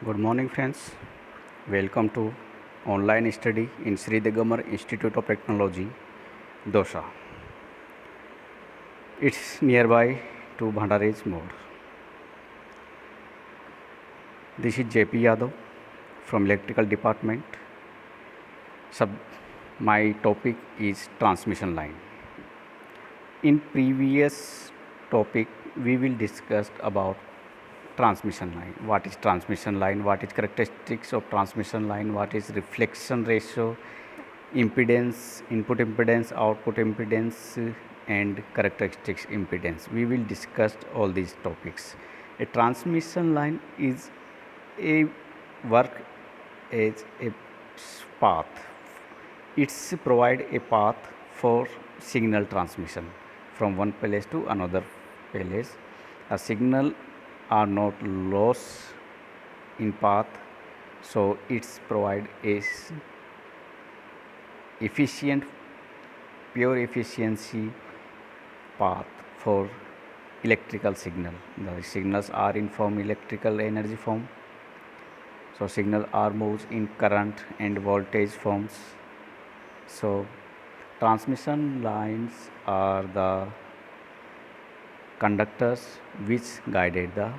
Good morning, friends. Welcome to online study in Sri Digamar Institute of Technology, Dosa. It's nearby to Bhandaraj Mode. This is JP Yadav from Electrical Department. Sub, my topic is transmission line. In previous topic, we will discuss about transmission line. What is transmission line? What is characteristics of transmission line? What is reflection ratio? Impedance, input impedance, output impedance, and characteristics impedance. We will discuss all these topics. A transmission line is a work as a path. It's provide a path for signal transmission from one place to another place. A signal are not lost in path, so it's provide a efficient, pure efficiency path for electrical signal. The signals are in form electrical energy form. So signal are moves in current and voltage forms. So transmission lines are the conductors which guided the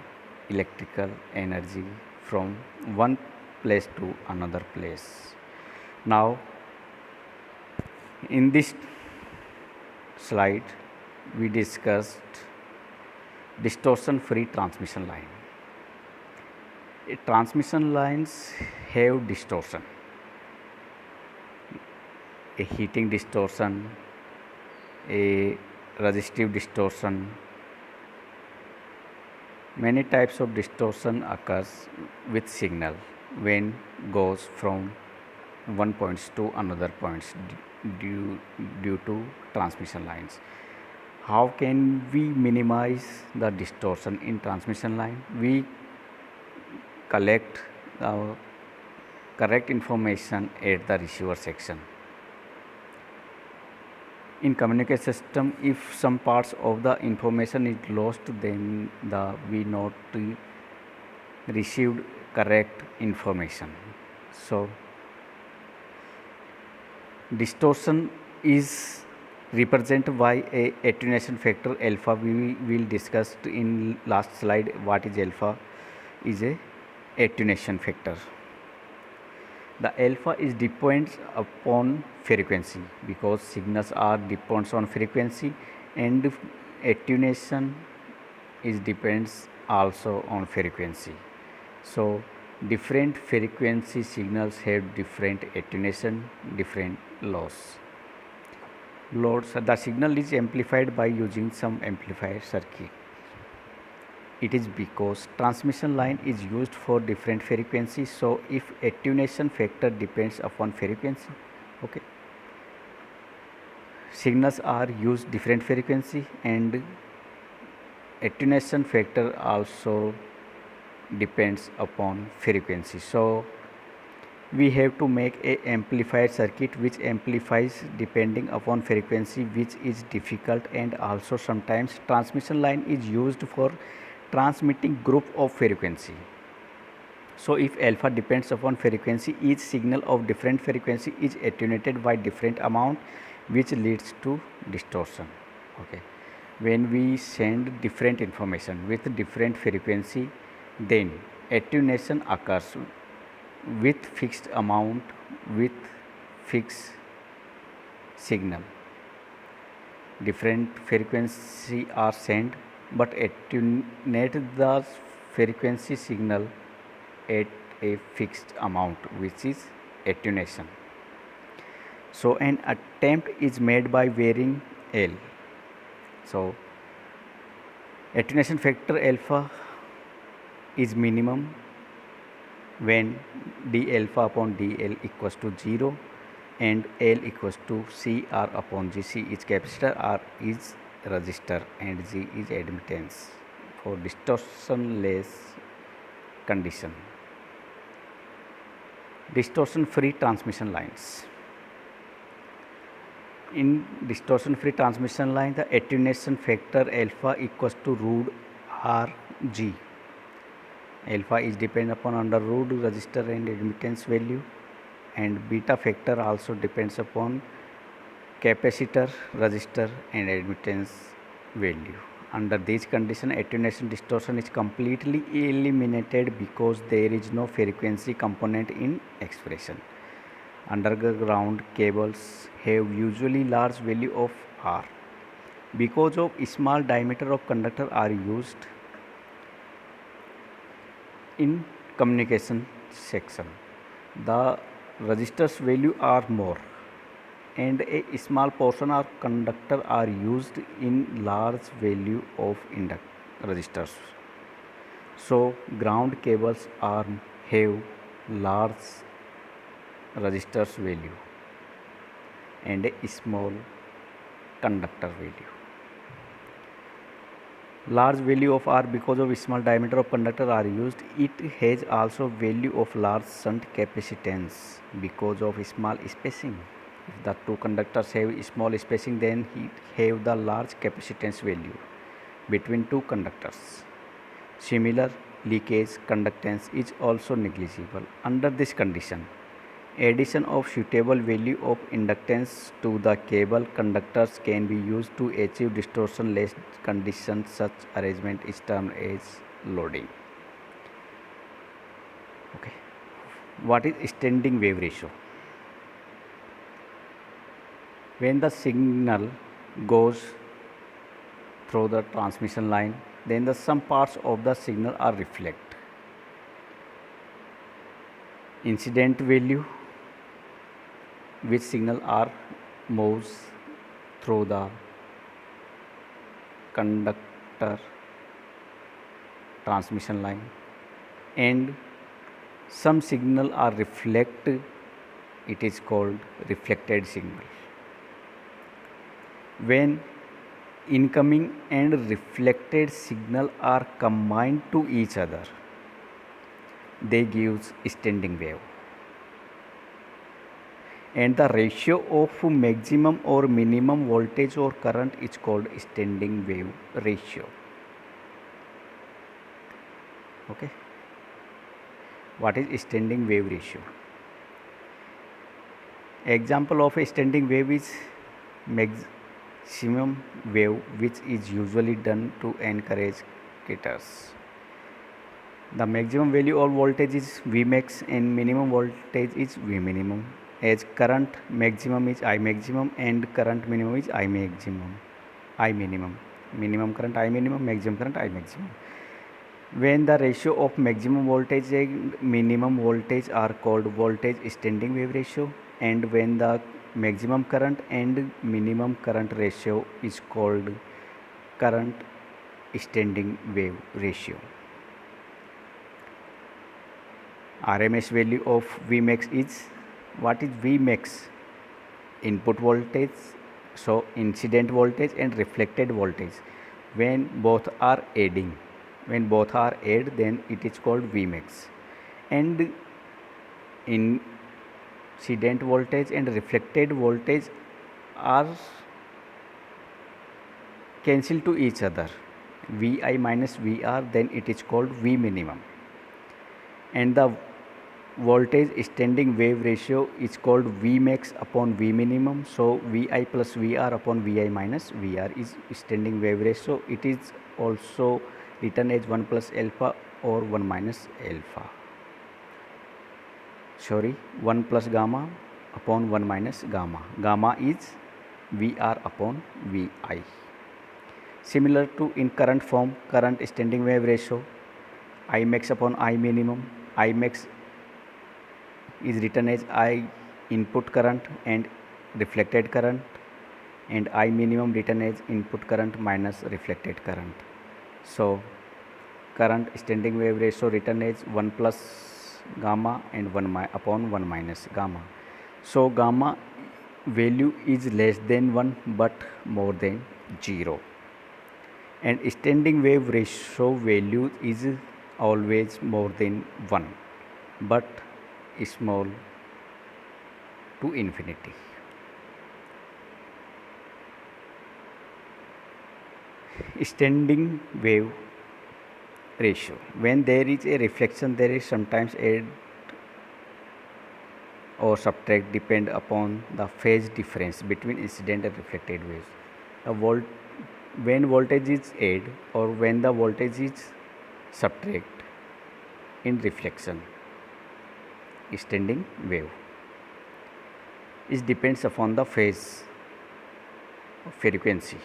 electrical energy from one place to another place. Now in this slide we discussed distortion free transmission line. Transmission lines have distortion, a heating distortion, a resistive distortion. Many types of distortion occurs with signal when goes from one points to another points due to transmission lines. How can we minimize the distortion in transmission line? We collect the correct information at the receiver section. In communication system, if some parts of the information is lost, then we not received correct information. So distortion is represented by a attenuation factor alpha. We will discuss in last slide what is alpha. Is a attenuation factor. The alpha is depends upon frequency, because signals are depends on frequency, and attenuation is depends also on frequency. So different frequency signals have different attenuation, different loss. The signal is amplified by using some amplifier circuit. It is because transmission line is used for different frequencies. So if attenuation factor depends upon frequency, okay, signals are used different frequency, and attenuation factor also depends upon frequency. So we have to make a amplifier circuit which amplifies depending upon frequency, which is difficult, and also sometimes transmission line is used for transmitting group of frequency. So if alpha depends upon frequency, each signal of different frequency is attenuated by different amount, which leads to distortion. Okay, when we send different information with different frequency, then attenuation occurs with fixed amount, with fixed signal. Different frequency are sent, but attenuate the frequency signal at a fixed amount, which is attenuation. So an attempt is made by varying L. So attenuation factor alpha is minimum when d alpha upon dl equals to 0 and L equals to CR upon G. C is capacitor, R is resistor, and G is admittance for distortionless condition. Distortion free transmission lines. In distortion free transmission line, the attenuation factor alpha equals to root RG. Alpha is depend upon under root resistor and admittance value, and beta factor also depends upon capacitor, resistor and admittance value. Under these conditions, attenuation distortion is completely eliminated because there is no frequency component in expression. Underground cables have usually large value of R. Because of small diameter of conductor are used in communication section, the resistors value are more, and a small portion of conductor are used in large value of resistors. So ground cables are have large resistors value and a small conductor value. Large value of R because of small diameter of conductor are used. It has also value of large shunt capacitance because of small spacing. If the two conductors have small spacing, then it have the large capacitance value between two conductors. Similar leakage conductance is also negligible. Under this condition, addition of suitable value of inductance to the cable conductors can be used to achieve distortion-less conditions. Such arrangement is termed as loading. Okay. What is standing wave ratio? When the signal goes through the transmission line, then the some parts of the signal are reflect. Incident value, which signal are moves through the conductor transmission line, and some signal are reflect, it is called reflected signal. When incoming and reflected signal are combined to each other, they gives standing wave, and the ratio of maximum or minimum voltage or current is called standing wave ratio. Okay. What is standing wave ratio? Example of a standing wave is maximum wave, which is usually done to encourage guitars. The maximum value of voltage is Vmax and minimum voltage is Vminimum, as current maximum is I maximum and current minimum is I minimum. Minimum current I minimum, maximum current I maximum. When the ratio of maximum voltage and minimum voltage are called voltage standing wave ratio, and when the maximum current and minimum current ratio is called current standing wave ratio. RMS value of Vmax is, what is Vmax? Input voltage, so incident voltage and reflected voltage. When both are adding, then it is called Vmax, and incident voltage and reflected voltage are cancel to each other, Vi minus Vr, then it is called V minimum, and the voltage standing wave ratio is called Vmax upon V minimum. So Vi plus Vr upon Vi minus Vr is standing wave ratio. It is also written as 1 plus alpha or 1 minus alpha. 1 plus gamma upon 1 minus gamma. Gamma is Vr upon Vi. Similar to in current form, current standing wave ratio, Imax upon I minimum. Imax is written as I input current and reflected current, and I minimum written as input current minus reflected current. So current standing wave ratio written as 1 plus gamma and 1 upon 1 minus gamma. So gamma value is less than 1 but more than 0, and standing wave ratio value is always more than 1 but small to infinity. Standing wave ratio. When there is a reflection, there is sometimes add or subtract depend upon the phase difference between incident and reflected waves. When voltage is add or when the voltage is subtract in reflection standing wave, it depends upon the phase frequency,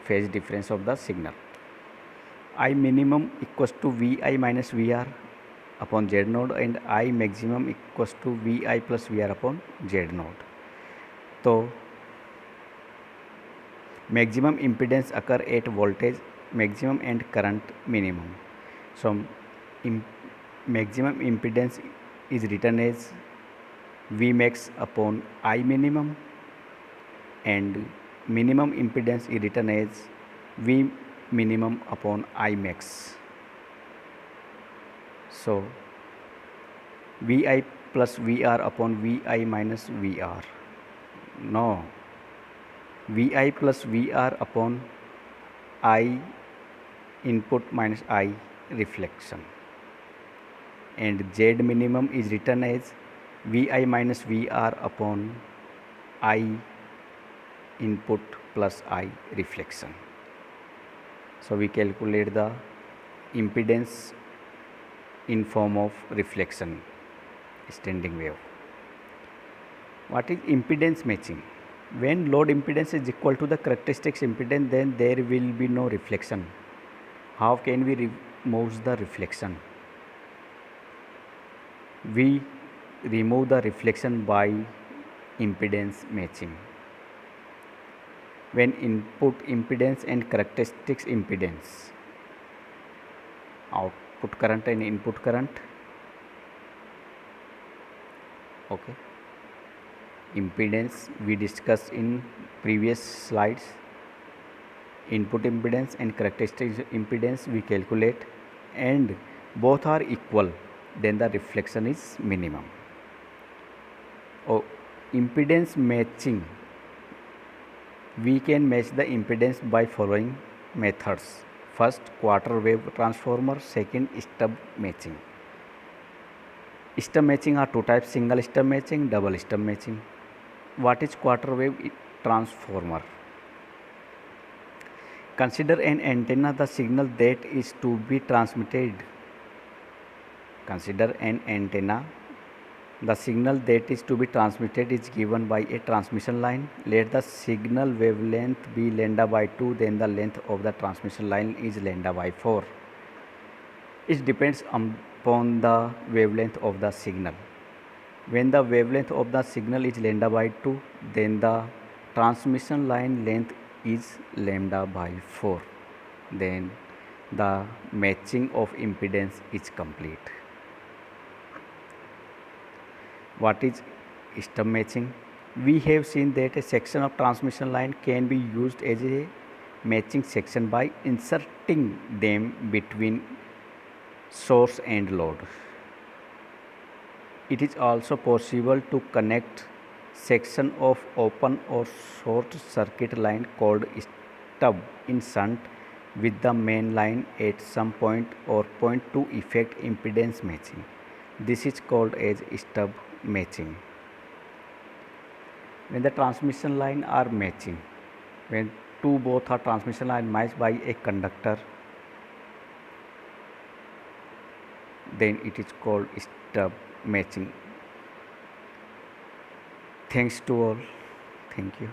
phase difference of the signal. I minimum equals to Vi minus Vr upon Z node and I maximum equals to Vi plus Vr upon Z node. So maximum impedance occur at voltage maximum and current minimum. So maximum impedance is written as Vmax upon I minimum and minimum impedance is written as V minimum upon I max. So Vi plus Vr upon Vi minus Vr. No. Vi plus Vr upon I input minus I reflection. And Z minimum is written as Vi minus Vr upon I input plus I reflection. So we calculate the impedance in form of reflection standing wave. What is impedance matching? When load impedance is equal to the characteristics impedance, then there will be no reflection. How can we remove the reflection? We remove the reflection by impedance matching. When input impedance and characteristics impedance, output current and input current, okay, impedance we discussed in previous slides, input impedance and characteristics impedance we calculate, and both are equal, then the reflection is minimum. Impedance matching, we can match the impedance by following methods. First, quarter wave transformer. Second, stub matching. Stub matching are two types: single stub matching, double stub matching. What is quarter wave transformer? Consider an antenna, the signal that is to be transmitted. Consider an antenna. The signal that is to be transmitted is given by a transmission line. Let the signal wavelength be lambda by 2, then the length of the transmission line is lambda by 4. It depends upon the wavelength of the signal. When the wavelength of the signal is lambda by 2, then the transmission line length is lambda by 4. Then the matching of impedance is complete. What is stub matching? We have seen that a section of transmission line can be used as a matching section by inserting them between source and load. It is also possible to connect section of open or short circuit line called stub in shunt with the main line at some point or point to effect impedance matching. This is called as stub matching. When the transmission line are matching, when both are transmission line matched by a conductor, then it is called stub matching. Thanks to all. Thank you.